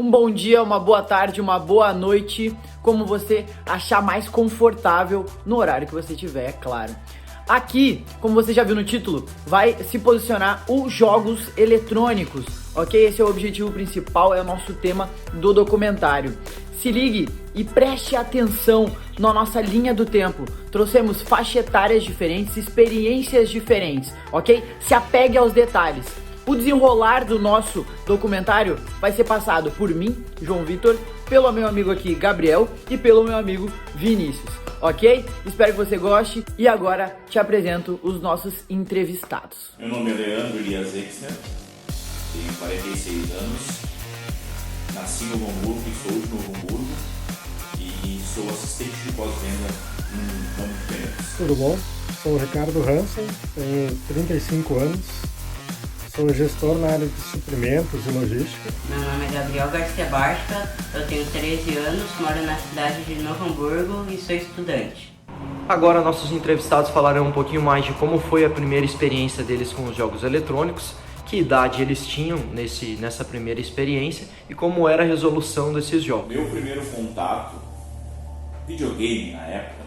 Um bom dia, uma boa tarde, uma boa noite, como você achar mais confortável no horário que você tiver, é claro. Aqui, como você já viu no título, vai se posicionar os jogos eletrônicos, ok? Esse é o objetivo principal, é o nosso tema do documentário. Se ligue e preste atenção na nossa linha do tempo. Trouxemos faixa etárias diferentes, experiências diferentes, ok? Se apegue aos detalhes. O desenrolar do nosso documentário vai ser passado por mim, João Vitor, pelo meu amigo aqui, Gabriel, e pelo meu amigo Vinícius, ok? Espero que você goste e agora te apresento os nossos entrevistados. Meu nome é Leandro Elias Exner, tenho 46 anos, nasci no Novo Hamburgo e sou de Novo Hamburgo e sou assistente de pós-venda no ramo de pneus. Tudo bom? Sou o Ricardo Hansen, tenho 35 anos. Sou gestor na área de suprimentos e logística. Meu nome é Gabriel Garcia Barca, eu tenho 13 anos, moro na cidade de Novo Hamburgo e sou estudante. Agora nossos entrevistados falarão um pouquinho mais de como foi a primeira experiência deles com os jogos eletrônicos, que idade eles tinham nessa primeira experiência e como era a resolução desses jogos. Meu primeiro contato, videogame na época,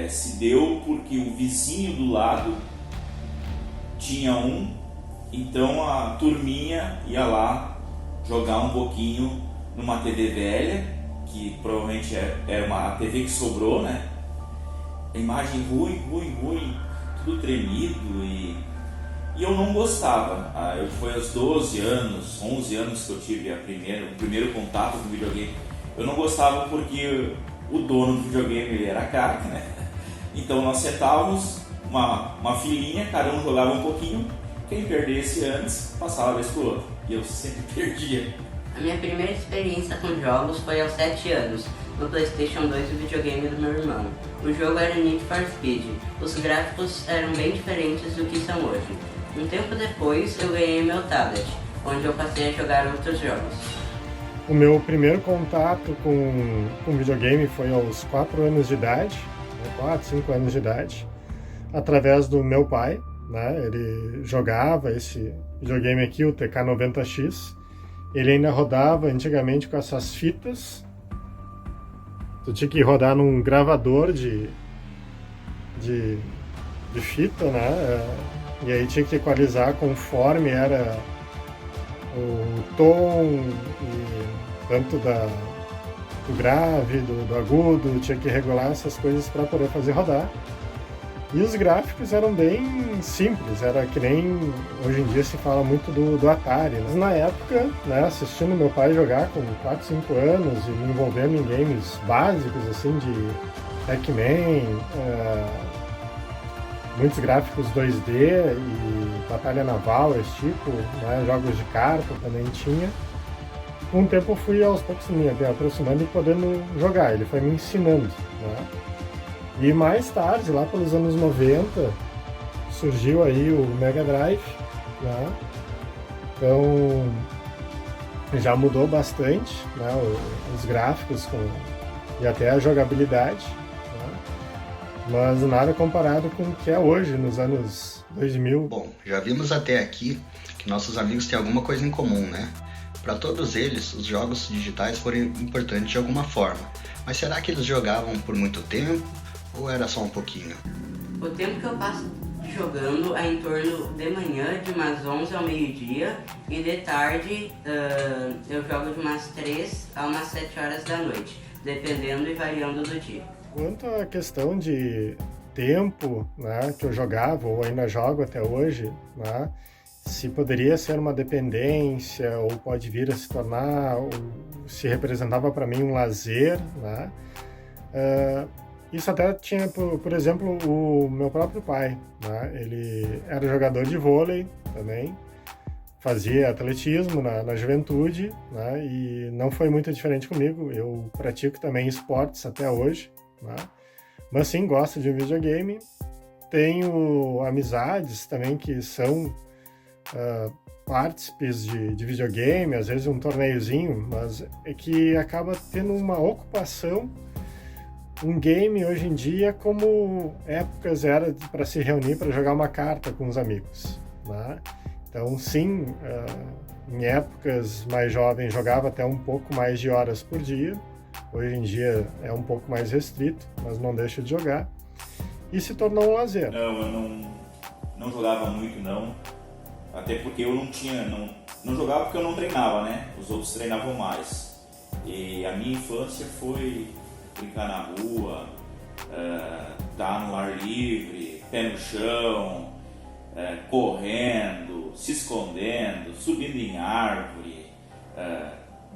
se deu porque o vizinho do lado tinha então a turminha ia lá jogar um pouquinho numa TV velha, que provavelmente era uma TV que sobrou, né? A imagem ruim, tudo tremido e eu não gostava. Foi aos 12 anos, 11 anos que eu tive o primeiro contato com videogame. Eu não gostava porque o dono do videogame ele era craque, né? Então nós setávamos uma filinha, cada um jogava um pouquinho, quem perdesse antes passava a vez pro outro, e eu sempre perdia. A minha primeira experiência com jogos foi aos 7 anos, no PlayStation 2 e o videogame do meu irmão. O jogo era Need for Speed, os gráficos eram bem diferentes do que são hoje. Um tempo depois eu ganhei meu tablet, onde eu passei a jogar outros jogos. O meu primeiro contato com videogame foi aos 4 anos de idade, 4, 5 anos de idade, através do meu pai, né? Ele jogava esse videogame aqui, o TK90X. Ele ainda rodava antigamente com essas fitas. Tu tinha que rodar num gravador de fita, né? E aí tinha que equalizar conforme era o tom, e tanto do grave, do agudo, tinha que regular essas coisas para poder fazer rodar. E os gráficos eram bem simples, era que nem hoje em dia se fala muito do Atari. Mas na época, né, assistindo meu pai jogar com 4, 5 anos e me envolvendo em games básicos, assim, de Pac-Man, muitos gráficos 2D e batalha naval, esse tipo, né, jogos de carta também tinha. Com o tempo eu fui aos poucos me aproximando e podendo jogar, ele foi me ensinando, né? E mais tarde, lá pelos anos 90, surgiu aí o Mega Drive, né? Então já mudou bastante, né? Os gráficos e até a jogabilidade, né? Mas nada comparado com o que é hoje, nos anos 2000. Bom, já vimos até aqui que nossos amigos têm alguma coisa em comum, né? Para todos eles, os jogos digitais foram importantes de alguma forma. Mas será que eles jogavam por muito tempo? Ou era só um pouquinho? O tempo que eu passo jogando é em torno de manhã, de umas 11 ao meio-dia, e de tarde eu jogo de umas 3 a umas 7 horas da noite, dependendo e variando do dia. Quanto à questão de tempo, né, que eu jogava ou ainda jogo até hoje, né, se poderia ser uma dependência ou pode vir a se tornar, ou se representava para mim um lazer, né, isso até tinha, por exemplo, o meu próprio pai, né? Ele era jogador de vôlei também, fazia atletismo na juventude, né? E não foi muito diferente comigo. Eu pratico também esportes até hoje, né? Mas sim, gosto de videogame. Tenho amizades também que são partícipes de videogame, às vezes um torneiozinho, mas é que acaba tendo uma ocupação. Um game hoje em dia como épocas era para se reunir para jogar uma carta com os amigos, né? Então sim, em épocas mais jovens jogava até um pouco mais de horas por dia. Hoje em dia é um pouco mais restrito, mas não deixa de jogar. E se tornou um lazer. Não, eu não jogava muito não, até porque eu não jogava porque eu não treinava, né? Os outros treinavam mais. E a minha infância foi brincar na rua, estar no ar livre, pé no chão, correndo, se escondendo, subindo em árvore,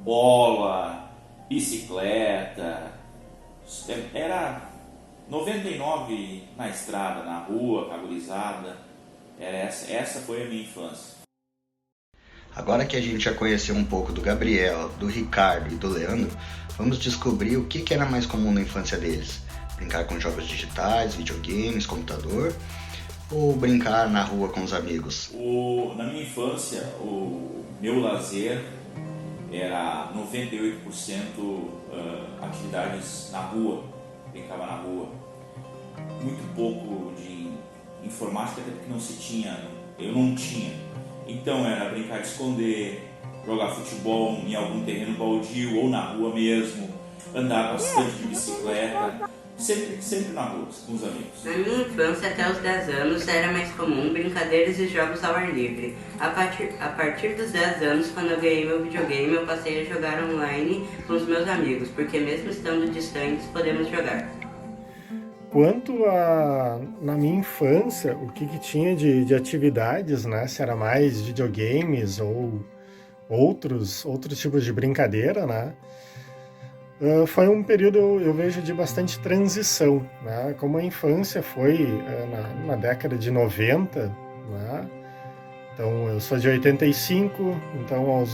bola, bicicleta. Era 99 na estrada, na rua, com a gurizada. Essa foi a minha infância. Agora que a gente já conheceu um pouco do Gabriel, do Ricardo e do Leandro, vamos descobrir o que era mais comum na infância deles. Brincar com jogos digitais, videogames, computador, ou brincar na rua com os amigos? Na minha infância, o meu lazer era 98% atividades na rua, brincava na rua. Muito pouco de informática, até porque eu não tinha. Então era brincar de esconder, jogar futebol em algum terreno baldio ou na rua mesmo, andar bastante de bicicleta, sempre na rua, com os amigos. Na minha infância, até os 10 anos, era mais comum brincadeiras e jogos ao ar livre. A partir dos 10 anos, quando eu ganhei meu videogame, eu passei a jogar online com os meus amigos, porque mesmo estando distantes, podemos jogar. Quanto na minha infância, o que tinha de atividades, né? Se era mais videogames ou outros tipos de brincadeira, né? Foi um período, eu vejo, de bastante transição, né? Como a infância foi na década de 90, né? Então, eu sou de 85, então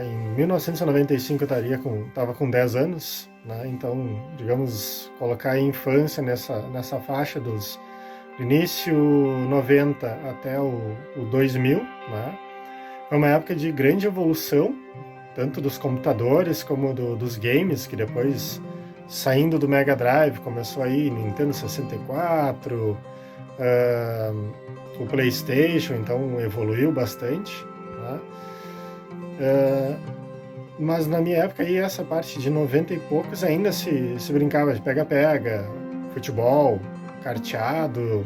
em 1995 eu estava com 10 anos, né? Então, digamos, colocar a infância nessa faixa do início 90 até o 2000, né? Foi uma época de grande evolução, tanto dos computadores como dos games, que depois, saindo do Mega Drive, começou aí Nintendo 64, o PlayStation, então evoluiu bastante, né? Mas na minha época aí, essa parte de 90 e poucos, ainda se brincava de pega-pega, futebol, carteado,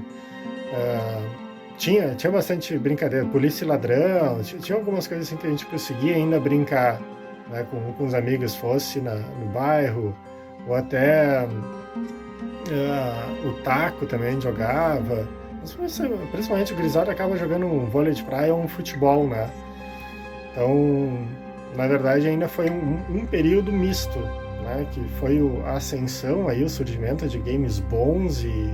tinha bastante brincadeira, polícia e ladrão, tinha algumas coisas assim que a gente conseguia ainda brincar, né, com os amigos, fosse no bairro, ou até o taco também jogava. Principalmente o gurizada acaba jogando um vôlei de praia ou um futebol, né? Então, na verdade, ainda foi um período misto, né? Que foi a ascensão, aí, o surgimento de games bons e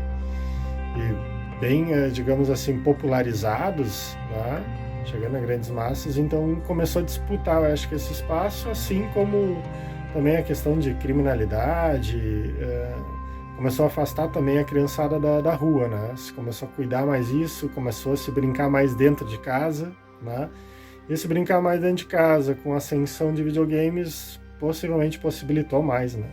bem, digamos assim, popularizados, né? Chegando a grandes massas. Então, começou a disputar, eu acho que esse espaço, assim como também a questão de criminalidade, começou a afastar também a criançada da rua, né? Se começou a cuidar mais disso, começou a se brincar mais dentro de casa, né? E se brincar mais dentro de casa, com a ascensão de videogames, possivelmente possibilitou mais, né?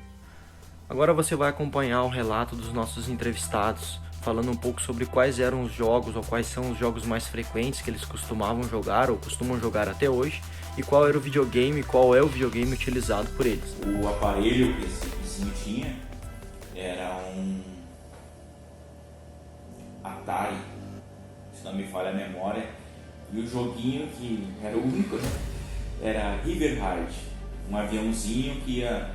Agora você vai acompanhar o relato dos nossos entrevistados, falando um pouco sobre quais eram os jogos ou quais são os jogos mais frequentes que eles costumavam jogar ou costumam jogar até hoje, e qual era o videogame, qual é o videogame utilizado por eles. O aparelho que esse vizinho tinha era um Atari, se não me falha a memória, e o joguinho que era o único, né? Era River Raid, um aviãozinho que ia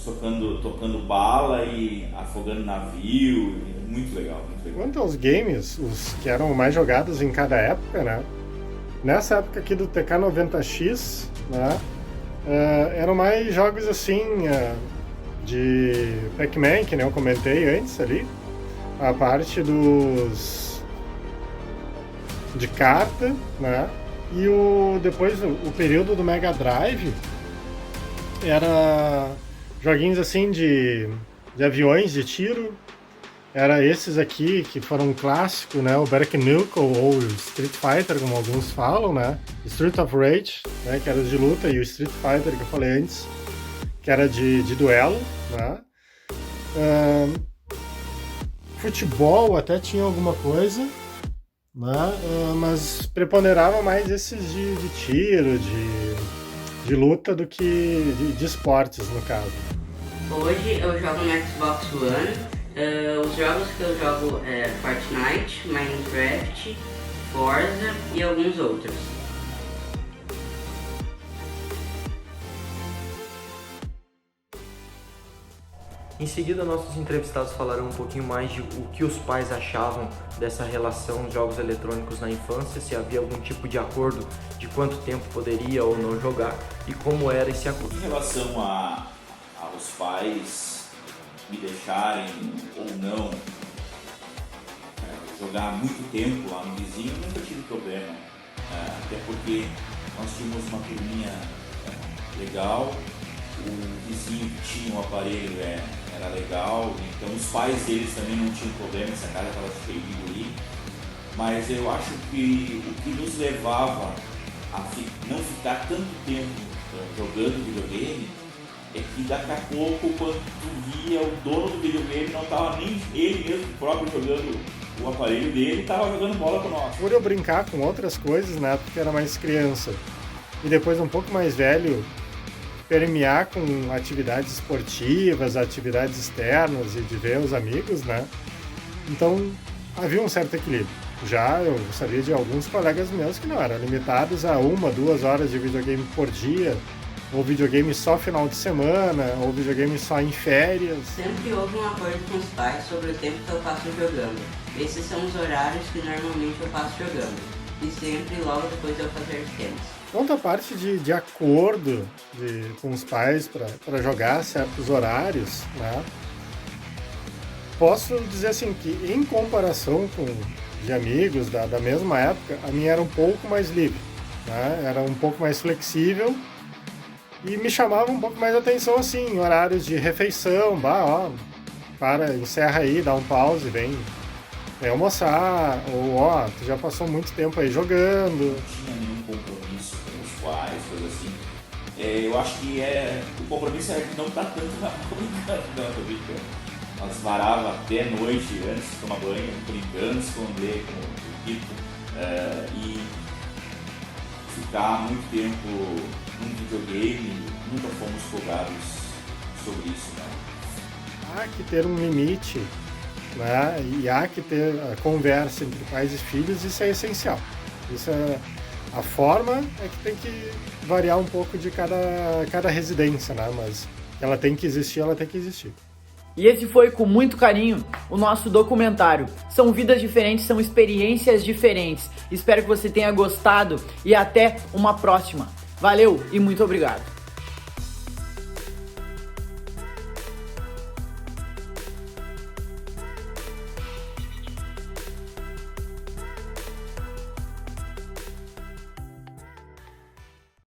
tocando bala e afogando navio, muito legal, muito legal. Quanto aos games, os que eram mais jogados em cada época, né? Nessa época aqui do TK90X, né? Eram mais jogos assim, de Pac-Man, que nem eu comentei antes ali, a parte de carta, né? E depois o período do Mega Drive era joguinhos assim de aviões de tiro. Era esses aqui que foram um clássico, né? O Berserk Knuckle ou Street Fighter, como alguns falam, né? Street of Rage, né? Que era de luta, e o Street Fighter que eu falei antes, que era de duelo, né? Futebol até tinha alguma coisa, né? Mas preponderava mais esses de tiro, de luta do que de esportes, no caso. Hoje eu jogo no Xbox One. Os jogos que eu jogo é Fortnite, Minecraft, Forza e alguns outros. Em seguida, nossos entrevistados falarão um pouquinho mais de o que os pais achavam dessa relação jogos eletrônicos na infância, se havia algum tipo de acordo de quanto tempo poderia ou não jogar e como era esse acordo. Em relação aos pais me deixarem ou não jogar muito tempo lá no vizinho, nunca tive problema, até porque nós tínhamos uma turminha legal, o vizinho que tinha o aparelho era legal, então os pais deles também não tinham problema, essa casa estava cheia de guri, mas eu acho que o que nos levava a não ficar tanto tempo jogando videogame é que daqui a pouco, quando tu via, o dono do videogame não estava nem ele mesmo próprio jogando o aparelho dele, estava jogando bola com nós. Por eu brincar com outras coisas, né, porque era mais criança, e depois um pouco mais velho, permear com atividades esportivas, atividades externas e de ver os amigos, né, então havia um certo equilíbrio. Já eu sabia de alguns colegas meus que não eram limitados a 1, 2 horas de videogame por dia, ou videogame só final de semana, ou videogame só em férias. Sempre houve um acordo com os pais sobre o tempo que eu passo jogando. Esses são os horários que normalmente eu passo jogando. E sempre logo depois de eu fazer os tênis. Quanto à parte de acordo com os pais para jogar certos horários, né, posso dizer assim que em comparação com de amigos da mesma época, a minha era um pouco mais livre, né, era um pouco mais flexível. E me chamava um pouco mais a atenção, assim, em horários de refeição, encerra aí, dá um pause, vem almoçar, ou tu já passou muito tempo aí jogando. Não tinha nenhum compromisso com os pais, coisa assim. Eu acho que o compromisso era de não estar tanto na brincando, brincando. Nós varava até noite antes de tomar banho, brincando, esconder com o equipe, e ficar muito tempo num videogame, nunca fomos cobrados sobre isso, né? Há que ter um limite, né? E há que ter a conversa entre pais e filhos, isso é essencial. Isso a forma é que tem que variar um pouco de cada residência, né? Mas ela tem que existir, ela tem que existir. E esse foi, com muito carinho, o nosso documentário. São vidas diferentes, são experiências diferentes. Espero que você tenha gostado e até uma próxima. Valeu e muito obrigado.